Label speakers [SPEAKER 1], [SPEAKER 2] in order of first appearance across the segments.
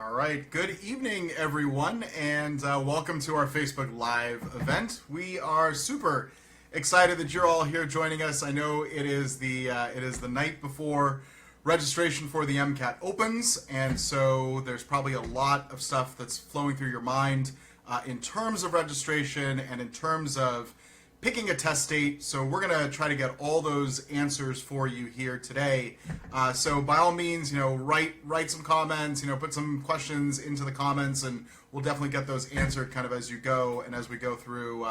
[SPEAKER 1] All right, good evening everyone, and welcome to our Facebook Live event. We are super excited that you're all here joining us. I know it is the night before registration for the MCAT opens, and so there's probably a lot of stuff that's flowing through your mind in terms of registration and in terms of picking a test date. So we're going to try to get all those answers for you here today. So by all means, write some comments, put some questions into the comments, and we'll definitely get those answered kind of as you go and as we go through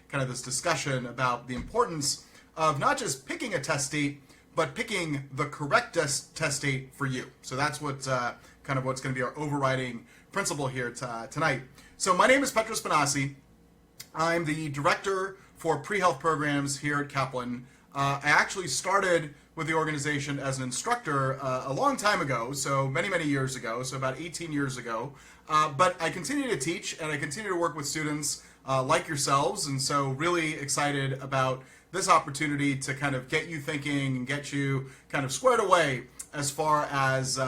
[SPEAKER 1] kind of this discussion about the importance of not just picking a test date, but picking the correct test date for you. So that's what kind of what's going to be our overriding principle here tonight. So my name is Petros Benassi. I'm the director for pre-health programs here at Kaplan. I actually started with the organization as an instructor a long time ago, so many years ago, so about 18 years ago. But I continue to teach and I continue to work with students like yourselves, and so really excited about this opportunity to kind of get you thinking and get you kind of squared away as far as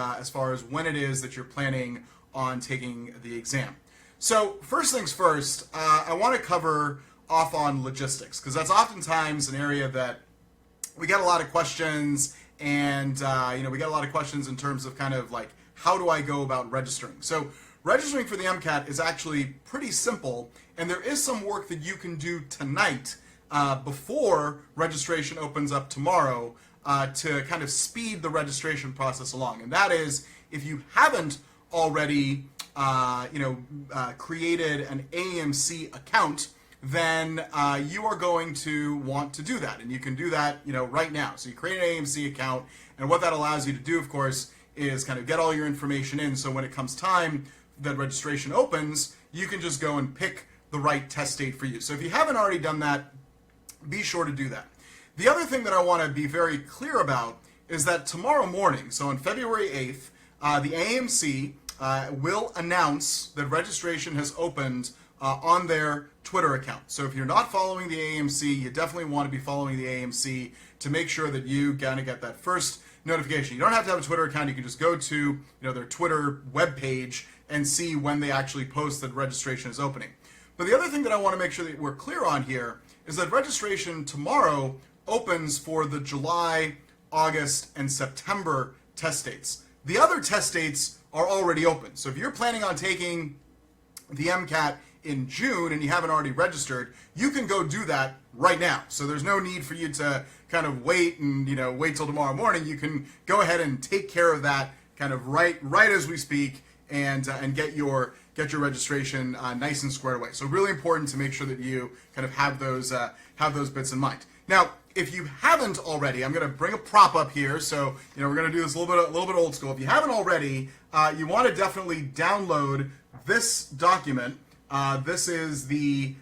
[SPEAKER 1] when it is that you're planning on taking the exam. So first things first, I want to cover off on logistics, because that's oftentimes an area that we get a lot of questions, and we get a lot of questions in terms of kind of like, how do I go about registering? So registering for the MCAT is actually pretty simple, and there is some work that you can do tonight before registration opens up tomorrow to kind of speed the registration process along. And that is, if you haven't already created an AMC account, then you are going to want to do that, and you can do that right now. So you create an AMC account, and what that allows you to do, of course, is kind of get all your information in, so when it comes time that registration opens, you can just go and pick the right test date for you. So if you haven't already done that, be sure to do that. The other thing that I want to be very clear about is that tomorrow morning, so on February 8th, the AMC will announce that registration has opened on their Twitter account. So if you're not following the AMC, you definitely want to be following the AMC to make sure that you kind of get that first notification. You don't have to have a Twitter account. You can just go to their Twitter webpage and see when they actually post that registration is opening. But the other thing that I want to make sure that we're clear on here is that registration tomorrow opens for the July, August, and September test dates. The other test dates are already open. So if you're planning on taking the MCAT in June and you haven't already registered, you can go do that right now. So there's no need for you to kind of wait and wait till tomorrow morning. You can go ahead and take care of that kind of right as we speak, and get your registration nice and squared away. So really important to make sure that you kind of have those bits in mind. Now, if you haven't already, I'm going to bring a prop up here. So we're going to do this a little bit old school. If you haven't already, you want to definitely download this document. This is the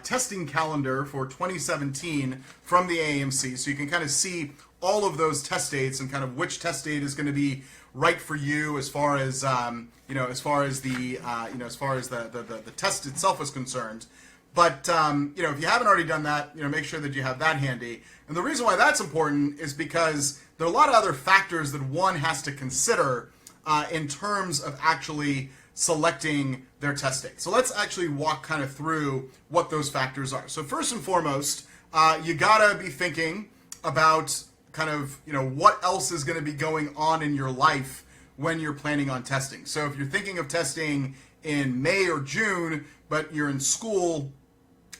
[SPEAKER 1] testing calendar for 2017 from the AMC, so you can kind of see all of those test dates and kind of which test date is going to be right for you as far as the test itself is concerned. But if you haven't already done that, make sure that you have that handy. And the reason why that's important is because there are a lot of other factors that one has to consider in terms of actually selecting their test date. So let's actually walk kind of through what those factors are. So first and foremost, you gotta be thinking about kind of what else is going to be going on in your life when you're planning on testing. So if you're thinking of testing in May or June, but you're in school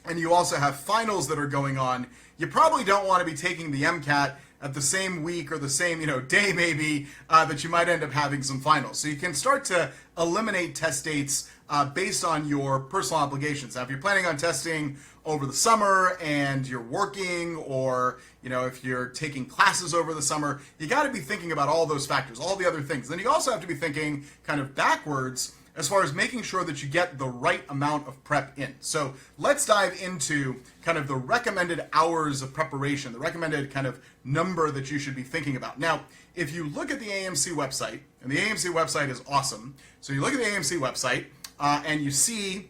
[SPEAKER 1] and you also have finals that are going on, you probably don't want to be taking the MCAT at the same week or the same day maybe that you might end up having some finals. So you can start to eliminate test dates based on your personal obligations. Now, if you're planning on testing over the summer and you're working, or if you're taking classes over the summer, you got to be thinking about all those factors, all the other things. Then you also have to be thinking kind of backwards as far as making sure that you get the right amount of prep in. So let's dive into kind of the recommended hours of preparation, the recommended kind of number that you should be thinking about. Now, if you look at the AMC website, and the AMC website is awesome, so you look at the AMC website and you see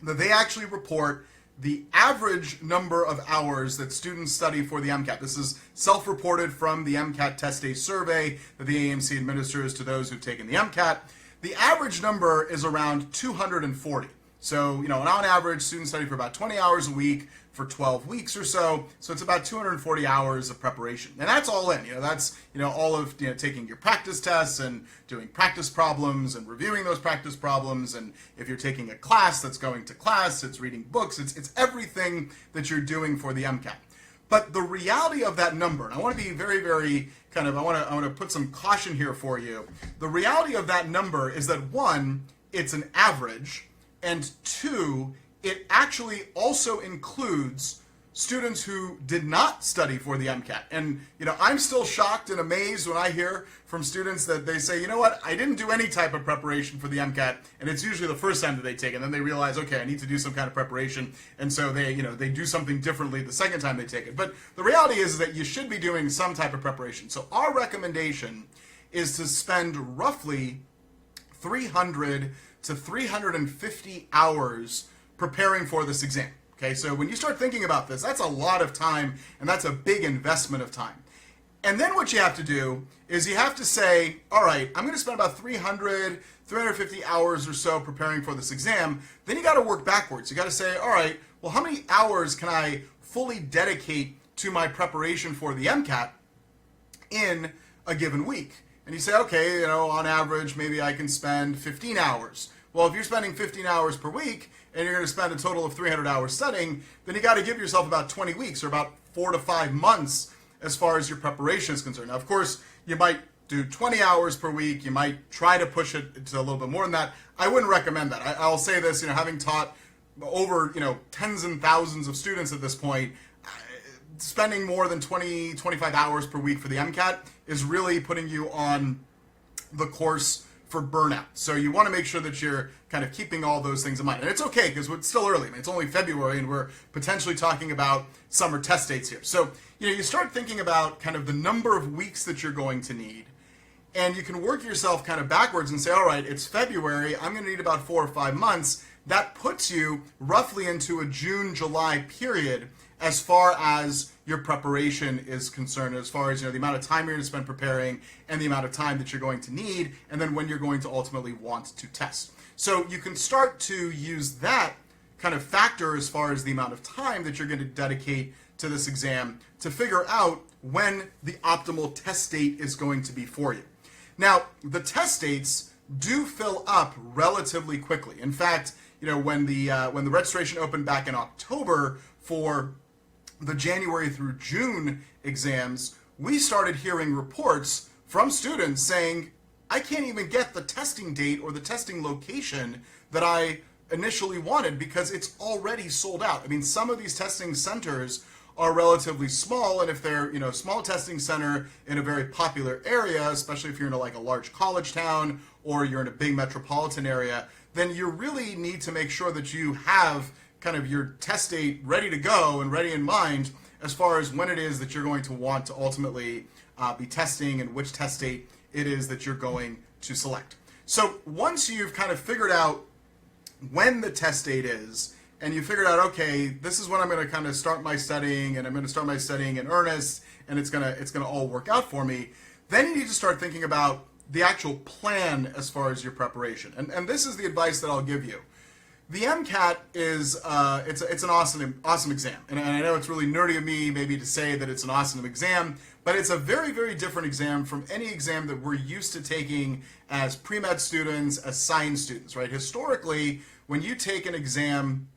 [SPEAKER 1] that they actually report the average number of hours that students study for the MCAT. This is self-reported from the MCAT test day survey that the AMC administers to those who've taken the MCAT. The average number is around 240. So, and on average, students study for about 20 hours a week for 12 weeks or so. So it's about 240 hours of preparation. And that's all in. That's, all of, taking your practice tests and doing practice problems and reviewing those practice problems. And if you're taking a class that's going to class, it's reading books, it's everything that you're doing for the MCAT. But the reality of that number, and I want to be very, very I want to put some caution here for you. The reality of that number is that one, it's an average, and two, it actually also includes students who did not study for the MCAT. And, I'm still shocked and amazed when I hear from students that they say, I didn't do any type of preparation for the MCAT, and it's usually the first time that they take it, and then they realize, okay, I need to do some kind of preparation, and so they do something differently the second time they take it. But the reality is that you should be doing some type of preparation. So our recommendation is to spend roughly 300 to 350 hours preparing for this exam. Okay, so when you start thinking about this, that's a lot of time, and that's a big investment of time. And then what you have to do is you have to say, all right, I'm going to spend about 350 hours or so preparing for this exam. Then you got to work backwards. You got to say, all right, well, how many hours can I fully dedicate to my preparation for the MCAT in a given week? And you say, okay, on average, maybe I can spend 15 hours. Well, if you're spending 15 hours per week and you're going to spend a total of 300 hours studying, then you got to give yourself about 20 weeks or about 4 to 5 months as far as your preparation is concerned. Now, of course, you might do 20 hours per week. You might try to push it to a little bit more than that. I wouldn't recommend that. I'll say this, having taught over, tens and thousands of students at this point, spending more than 20, 25 hours per week for the MCAT is really putting you on the course for burnout. So you want to make sure that you're kind of keeping all those things in mind. And it's okay because it's still early. It's only February and we're potentially talking about summer test dates here. So, you start thinking about kind of the number of weeks that you're going to need. And you can work yourself kind of backwards and say, all right, it's February. I'm going to need about 4 or 5 months. That puts you roughly into a June, July period as far as your preparation is concerned, as far as the amount of time you're going to spend preparing and the amount of time that you're going to need, and then when you're going to ultimately want to test. So you can start to use that kind of factor as far as the amount of time that you're going to dedicate to this exam to figure out when the optimal test date is going to be for you. Now, the test dates do fill up relatively quickly. In fact, when the registration opened back in October for the January through June exams, we started hearing reports from students saying, I can't even get the testing date or the testing location that I initially wanted because it's already sold out. Some of these testing centers are relatively small, and if they're, small testing center in a very popular area, especially if you're in a large college town or you're in a big metropolitan area, then you really need to make sure that you have kind of your test date ready to go and ready in mind as far as when it is that you're going to want to ultimately be testing and which test date it is that you're going to select. So once you've kind of figured out when the test date is, and you figured out, okay, this is when I'm going to kind of start my studying, and I'm going to start my studying in earnest, and it's going to all work out for me, then you need to start thinking about the actual plan as far as your preparation. And this is the advice that I'll give you. The MCAT is it's an awesome exam, and I know it's really nerdy of me maybe to say that it's an awesome exam, but it's a very, very different exam from any exam that we're used to taking as pre-med students, as science students, right? Historically, when you take an exam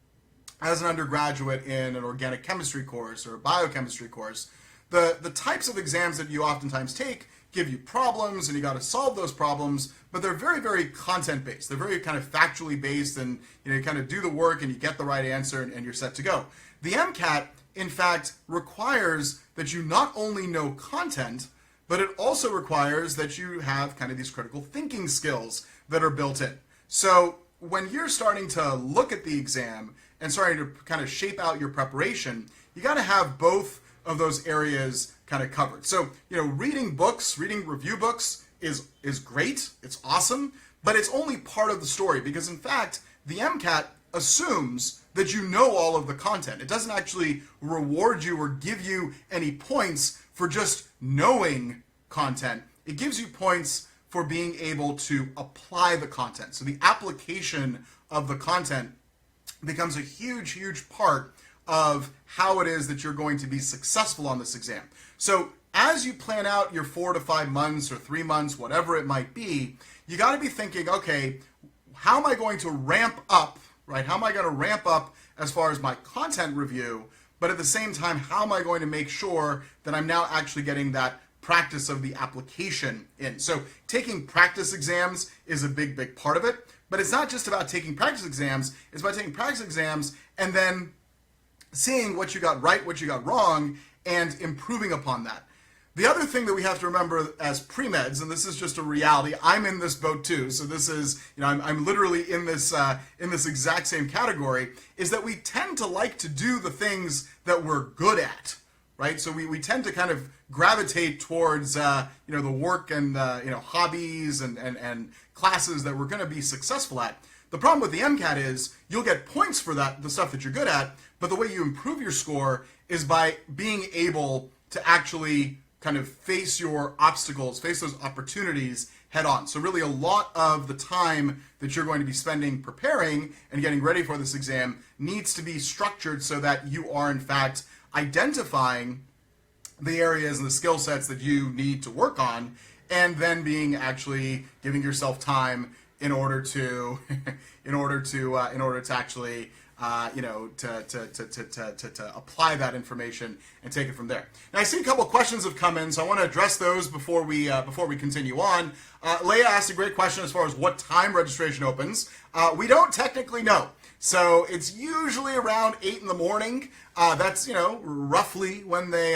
[SPEAKER 1] as an undergraduate in an organic chemistry course or a biochemistry course, the types of exams that you oftentimes take give you problems and you got to solve those problems, but they're very, very content-based. They're very kind of factually based, and you kind of do the work and you get the right answer and you're set to go. The MCAT, in fact, requires that you not only know content, but it also requires that you have kind of these critical thinking skills that are built in. So when you're starting to look at the exam and starting to kind of shape out your preparation, you got to have both of those areas kind of covered. So, reading books, reading review books is great, it's awesome, but it's only part of the story because, in fact, the MCAT assumes that you know all of the content. It doesn't actually reward you or give you any points for just knowing content. It gives you points for being able to apply the content. So the application of the content becomes a huge, huge part of how it is that you're going to be successful on this exam. So as you plan out your 4 to 5 months or 3 months, whatever it might be, you got to be thinking, okay, how am I going to ramp up, right? How am I going to ramp up as far as my content review? But at the same time, how am I going to make sure that I'm now actually getting that practice of the application in? So taking practice exams is a big, big part of it. But it's not just about taking practice exams. It's about taking practice exams and then seeing what you got right, what you got wrong, and improving upon that. The other thing that we have to remember as pre-meds, and this is just a reality, I'm in this boat too, so this is, I'm literally in this exact same category, is that we tend to like to do the things that we're good at, right? So we tend to kind of gravitate towards, the work and, hobbies and classes that we're going to be successful at. The problem with the MCAT is you'll get points for that, the stuff that you're good at, but the way you improve your score is by being able to actually kind of face your obstacles, face those opportunities head on. So really a lot of the time that you're going to be spending preparing and getting ready for this exam needs to be structured so that you are in fact identifying the areas and the skill sets that you need to work on, and then giving yourself time in order to actually to apply that information and take it from there. Now I see a couple of questions have come in, so I want to address those before we continue on. Leah asked a great question as far as what time registration opens. We don't technically know. So it's usually around 8 in the morning. That's roughly when they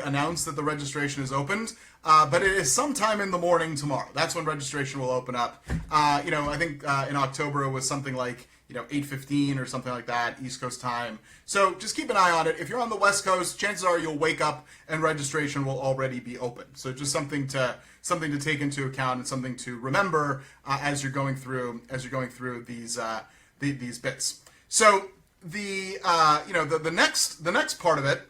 [SPEAKER 1] announce that the registration is opened. But it is sometime in the morning tomorrow. That's when registration will open up. I think in October it was something like 8:15 or something like that, East Coast time. So just keep an eye on it. If you're on the West Coast, chances are you'll wake up and registration will already be open. So just something to take into account and something to remember as you're going through these bits. So the next part of it,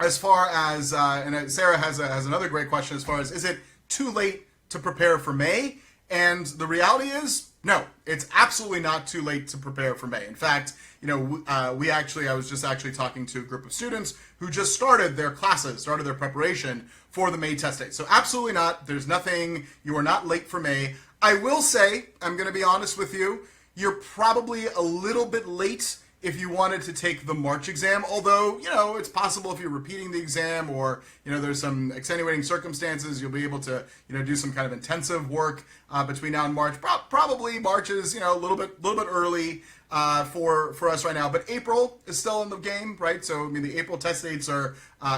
[SPEAKER 1] as far as and Sarah has another great question as far as, is it too late to prepare for May? And the reality is, no, it's absolutely not too late to prepare for May. In fact, I was just actually talking to a group of students who just started their preparation for the May test date. So absolutely not. There's nothing, you are not late for May. I will say, I'm going to be honest with you, you're probably a little bit late if you wanted to take the March exam, although, it's possible if you're repeating the exam or, there's some extenuating circumstances, you'll be able to, do some kind of intensive work between now and March. Probably March is, a little bit early for us right now, but April is still in the game, right? So, the April test dates are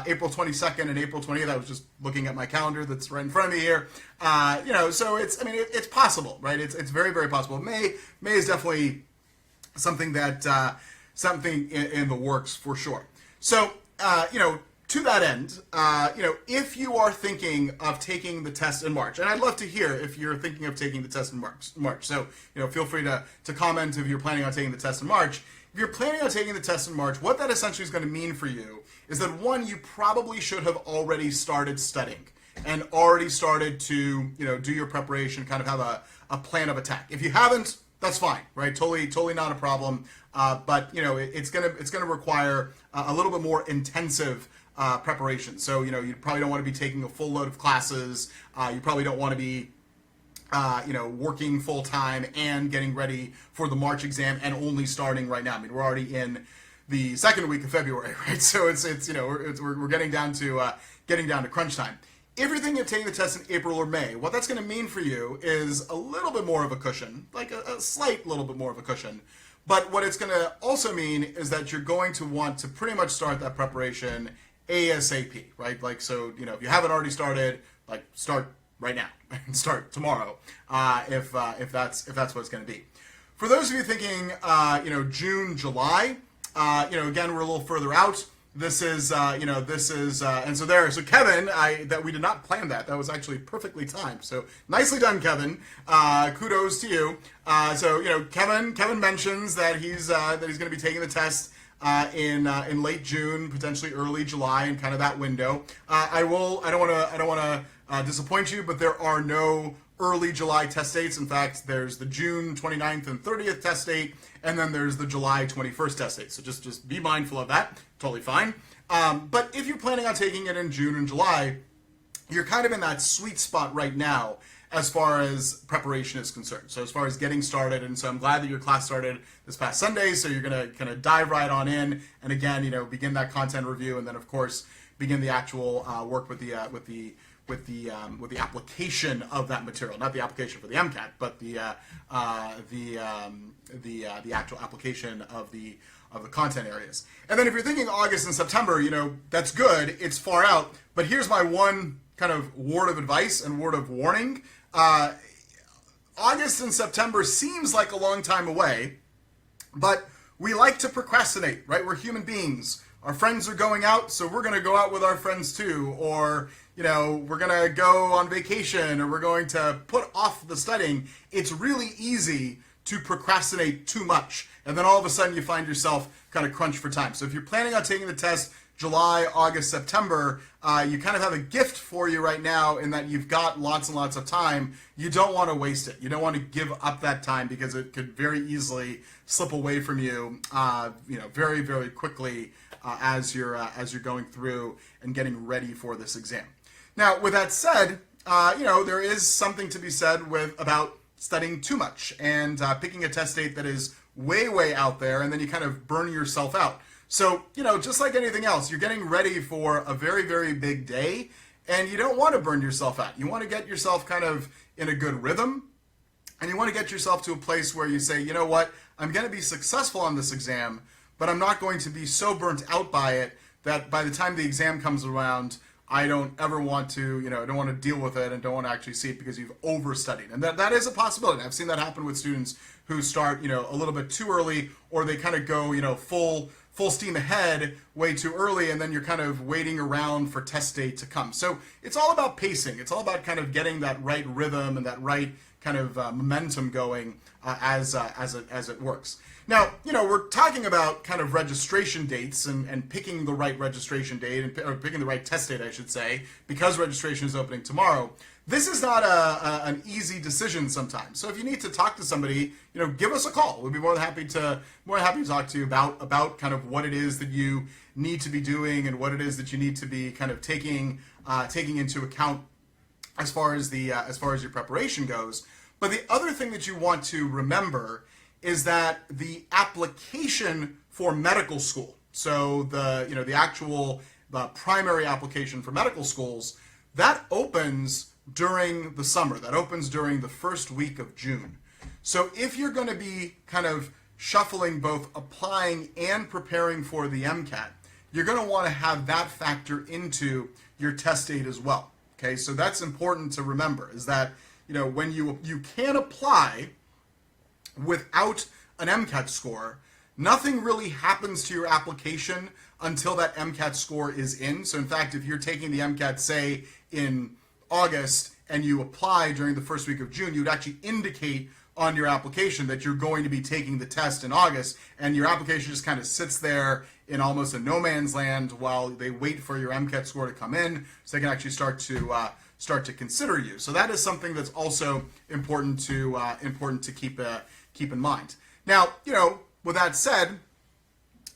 [SPEAKER 1] April 22nd and April 20th. I was just looking at my calendar that's right in front of me here. So it's possible, right? It's very, very possible. May is definitely something that something in the works for sure. So to that end, if you are thinking of taking the test in March, and I'd love to hear if you're thinking of taking the test in March. So feel free to comment if you're planning on taking the test in March. If you're planning on taking the test in March, what that essentially is going to mean for you is that, one, you probably should have already started studying and already started to do your preparation, kind of have a plan of attack. If you haven't, that's fine, right? Totally not a problem. But it's gonna require a little bit more intensive preparation. So you probably don't want to be taking a full load of classes. You probably don't want to be working full time and getting ready for the March exam and only starting right now. We're already in the second week of February, right? So we're getting down to crunch time. If you're thinking of taking the test in April or May, what that's going to mean for you is a little bit more of a cushion, like a slight little bit more of a cushion. But what it's going to also mean is that you're going to want to pretty much start that preparation ASAP, right? Like, so, if you haven't already started, like, start right now and start tomorrow, if that's what it's going to be. For those of you thinking, June, July, again, we're a little further out. This is, and so Kevin, that we did not plan that. That was actually perfectly timed. So nicely done, Kevin. Kudos to you. Kevin mentions that he's going to be taking the test in late June, potentially early July, and kind of that window. I don't want to disappoint you, but there are no early July test dates. In fact, there's the June 29th and 30th test date, and then there's the July 21st test date. So just be mindful of that. Totally fine. But if you're planning on taking it in June and July, you're kind of in that sweet spot right now as far as preparation is concerned. So as far as getting started, and so I'm glad that your class started this past Sunday, so you're going to kind of dive right on in, and again, begin that content review, and then of course begin the actual work with the application of that material, not the application for the MCAT, but the actual application of the content areas. And then if you're thinking August and September, that's good. It's far out. But here's my one kind of word of advice and word of warning. August and September seems like a long time away, but we like to procrastinate, right? We're human beings. Our friends are going out, so we're going to go out with our friends too. Or, we're going to go on vacation, or we're going to put off the studying. It's really easy to procrastinate too much. And then all of a sudden you find yourself kind of crunched for time. So if you're planning on taking the test July, August, September, you kind of have a gift for you right now in that you've got lots and lots of time. You don't want to waste it. You don't want to give up that time because it could very easily slip away from you, very, very quickly as you're going through and getting ready for this exam. Now, with that said, there is something to be said about studying too much and picking a test date that is way, way out there, and then you kind of burn yourself out. So, just like anything else, you're getting ready for a very, very big day, and you don't want to burn yourself out. You want to get yourself kind of in a good rhythm, and you want to get yourself to a place where you say, you know what, I'm going to be successful on this exam, but I'm not going to be so burnt out by it that by the time the exam comes around, I don't ever want to, I don't want to deal with it and don't want to actually see it because you've overstudied. And that is a possibility. I've seen that happen with students who start, a little bit too early, or they kind of go, full steam ahead way too early, and then you're kind of waiting around for test day to come. So it's all about pacing. It's all about kind of getting that right rhythm and that right kind of momentum going as it works. Now, we're talking about kind of registration dates and picking the right registration date, or picking the right test date, I should say, because registration is opening tomorrow. This is not an easy decision sometimes. So if you need to talk to somebody, give us a call. We'd be more than happy to talk to you about kind of what it is that you need to be doing and what it is that you need to be kind of taking into account as far as your preparation goes. But the other thing that you want to remember is that the application for medical school, so the actual primary application for medical schools, that opens during the summer. That opens during the first week of June. So if you're going to be kind of shuffling both applying and preparing for the MCAT, you're going to want to have that factor into your test date as well. Okay, so that's important to remember, is that when you can apply without an MCAT score, nothing really happens to your application until that MCAT score is in. So in fact, if you're taking the MCAT, say, in August, and you apply during the first week of June, you would actually indicate on your application that you're going to be taking the test in August, and your application just kind of sits there in almost a no man's land while they wait for your MCAT score to come in so they can actually start to consider you. So that is something that's also important to keep in mind. Now, with that said,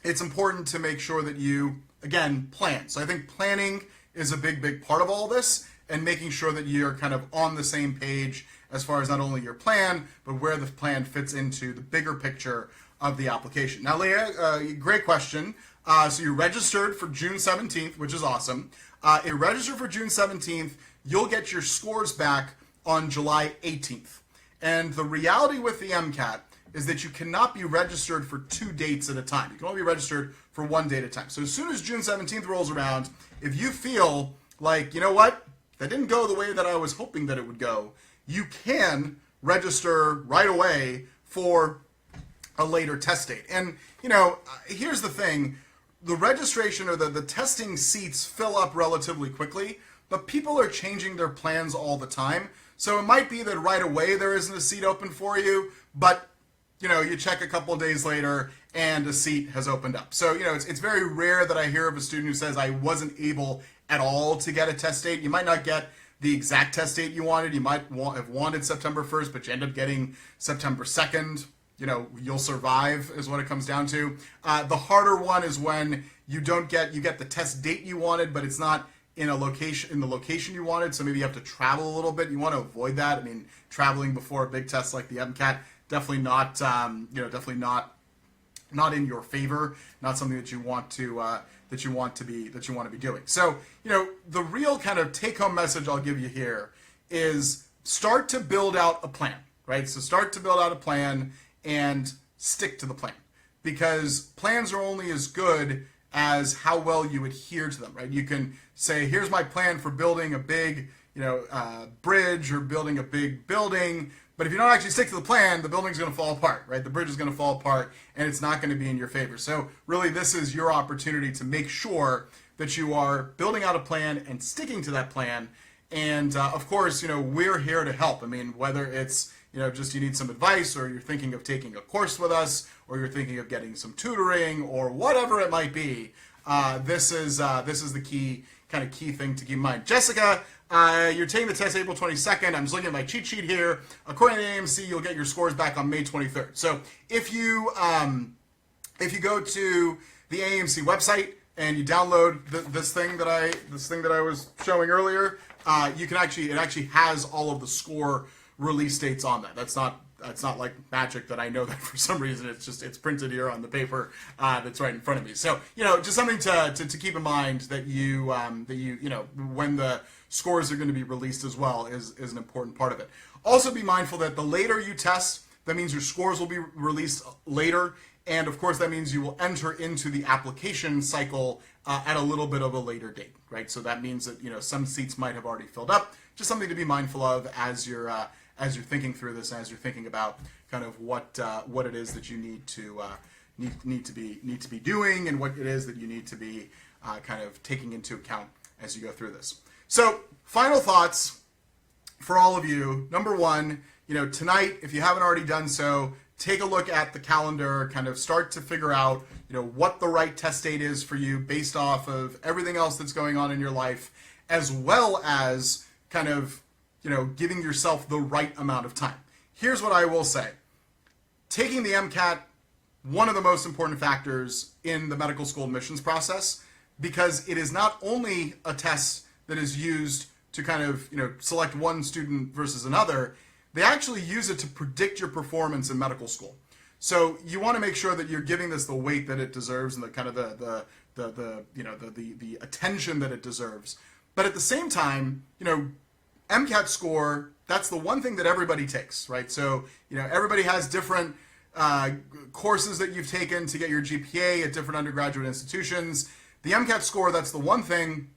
[SPEAKER 1] it's important to make sure that you, again, plan. So I think planning is a big part of all this, and making sure that you're kind of on the same page as far as not only your plan, but where the plan fits into the bigger picture of the application. Now, Leah, great question. So you registered for June 17th, which is awesome. If you register for June 17th, you'll get your scores back on July 18th. And the reality with the MCAT is that you cannot be registered for 2 dates at a time. You can only be registered for 1 date at a time. So as soon as June 17th rolls around, if you feel like, you know what, that didn't go the way that I was hoping that it would go, you can register right away for a later test date. And, here's the thing. The registration or the testing seats fill up relatively quickly, but people are changing their plans all the time. So it might be that right away there isn't a seat open for you, but, you check a couple of days later and a seat has opened up. So, it's very rare that I hear of a student who says, I wasn't able at all to get a test date. You might not get the exact test date you wanted. You might have wanted September 1st, but you end up getting September 2nd. You'll survive is what it comes down to. The harder one is when you get the test date you wanted, but it's not in the location you wanted. So maybe you have to travel a little bit. You want to avoid that. I mean, traveling before a big test like the MCAT, definitely not in your favor. Not something that you want to be doing. So, the real kind of take-home message I'll give you here is start to build out a plan, right? So start to build out a plan and stick to the plan, because plans are only as good as how well you adhere to them, right? You can say, here's my plan for building a big, bridge or building a big building, but if you don't actually stick to the plan, the building's going to fall apart, right? The bridge is going to fall apart, and it's not going to be in your favor. So really, this is your opportunity to make sure that you are building out a plan and sticking to that plan. And of course, we're here to help. I mean, whether it's just you need some advice, or you're thinking of taking a course with us, or you're thinking of getting some tutoring, or whatever it might be, this is the key thing to keep in mind. Jessica, you're taking the test April 22nd. I'm just looking at my cheat sheet here. According to the AMC, you'll get your scores back on May 23rd. So if you go to the AMC website and you download this thing that I was showing earlier, it actually has all of the score release dates on that. That's not like magic that I know that for some reason. It's printed here on the paper that's right in front of me. So just something to keep in mind that when the scores are going to be released as well is an important part of it. Also be mindful that the later you test, that means your scores will be released later, and of course that means you will enter into the application cycle at a little bit of a later date, right? So that means that some seats might have already filled up. Just something to be mindful of as you're thinking through this, and as you're thinking about kind of what it is that you need to be doing, and what it is that you need to be kind of taking into account as you go through this. So, final thoughts for all of you. Number one, tonight, if you haven't already done so, take a look at the calendar, kind of start to figure out, what the right test date is for you based off of everything else that's going on in your life, as well as kind of, giving yourself the right amount of time. Here's what I will say. Taking the MCAT, one of the most important factors in the medical school admissions process, because it is not only a test that is used to kind of, select one student versus another, they actually use it to predict your performance in medical school. So you want to make sure that you're giving this the weight that it deserves, and the kind of the attention that it deserves. But at the same time, MCAT score, that's the one thing that everybody takes, right? So, everybody has different courses that you've taken to get your GPA at different undergraduate institutions. The MCAT score, that's the one thing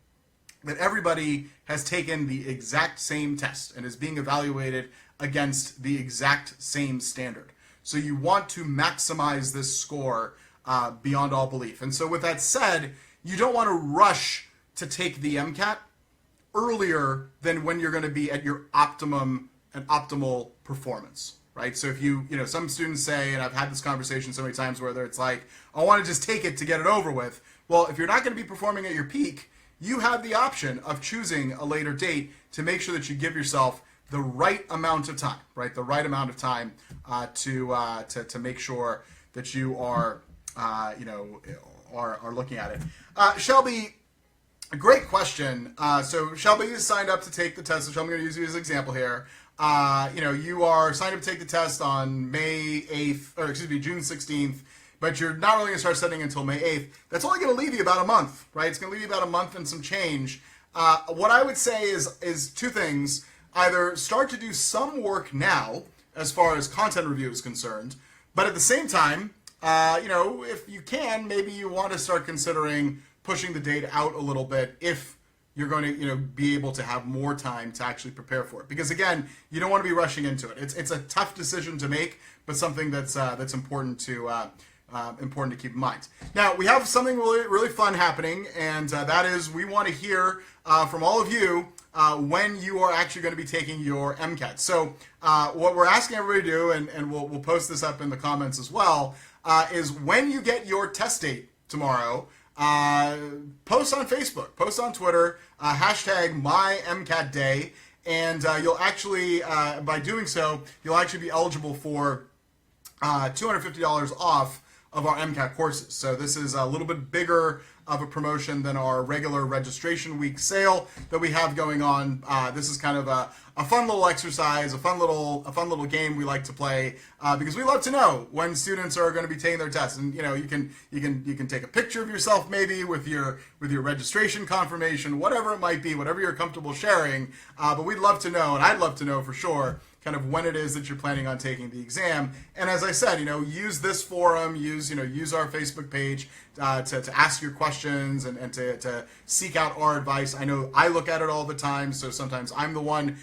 [SPEAKER 1] that everybody has taken the exact same test and is being evaluated against the exact same standard. So you want to maximize this score beyond all belief. And so with that said, you don't want to rush to take the MCAT earlier than when you're going to be at your optimal performance, right? So if some students say, and I've had this conversation so many times, where it's like, I want to just take it to get it over with. Well, if you're not going to be performing at your peak, you have the option of choosing a later date to make sure that you give yourself the right amount of time, right? The right amount of time to make sure that you are looking at it. Shelby, a great question. So Shelby is signed up to take the test, which I'm going to use you as an example here. You are signed up to take the test on June 16th, but you're not really going to start studying until May 8th. That's only going to leave you about a month, right? It's going to leave you about a month and some change. What I would say is two things. Either start to do some work now, as far as content review is concerned, but at the same time, if you can, maybe you want to start considering pushing the date out a little bit if you're going to, be able to have more time to actually prepare for it. Because again, you don't want to be rushing into it. It's a tough decision to make, but something that's important to keep in mind. Now, we have something really, really fun happening, and that is we want to hear from all of you when you are actually going to be taking your MCAT. So what we're asking everybody to do, and we'll post this up in the comments as well, is when you get your test date tomorrow, post on Facebook, post on Twitter, hashtag #MyMCATDay, and you'll actually, by doing so, you'll actually be eligible for $250 off of our MCAT courses. So this is a little bit bigger of a promotion than our regular registration week sale that we have going on. This is kind of a fun little exercise, a fun little game we like to play because we love to know when students are going to be taking their tests. And you know, you can take a picture of yourself maybe with your registration confirmation, whatever it might be, whatever you're comfortable sharing. But we'd love to know, and I'd love to know for sure, kind of when it is that you're planning on taking the exam. And as I said, you know, use this forum, use our Facebook page to ask your questions and to seek out our advice. I know I look at it all the time, so sometimes I'm the one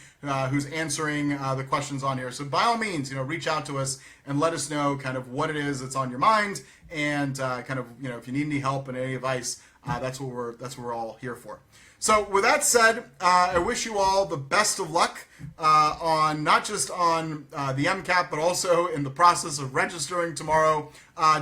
[SPEAKER 1] who's answering the questions on here. So by all means, you know, reach out to us and let us know kind of what it is that's on your mind, and kind of, you know, if you need any help and any advice, that's what we're all here for. So with that said, I wish you all the best of luck on not just on the MCAT, but also in the process of registering tomorrow.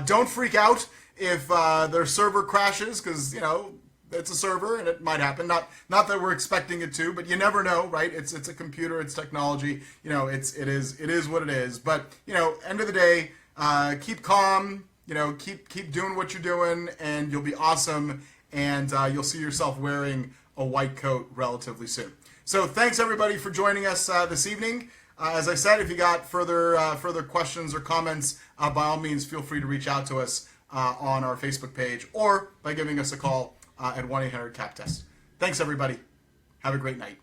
[SPEAKER 1] Don't freak out if their server crashes, because, you know, it's a server and it might happen. Not that we're expecting it to, but you never know, right? It's a computer, it's technology. You know, it is what it is. But, you know, end of the day, keep calm. You know, keep doing what you're doing, and you'll be awesome. And you'll see yourself wearing a white coat relatively soon. So thanks everybody for joining us this evening. As I said, if you got further questions or comments, by all means feel free to reach out to us on our Facebook page or by giving us a call at 1-800-CAP-TEST. Thanks everybody. Have a great night.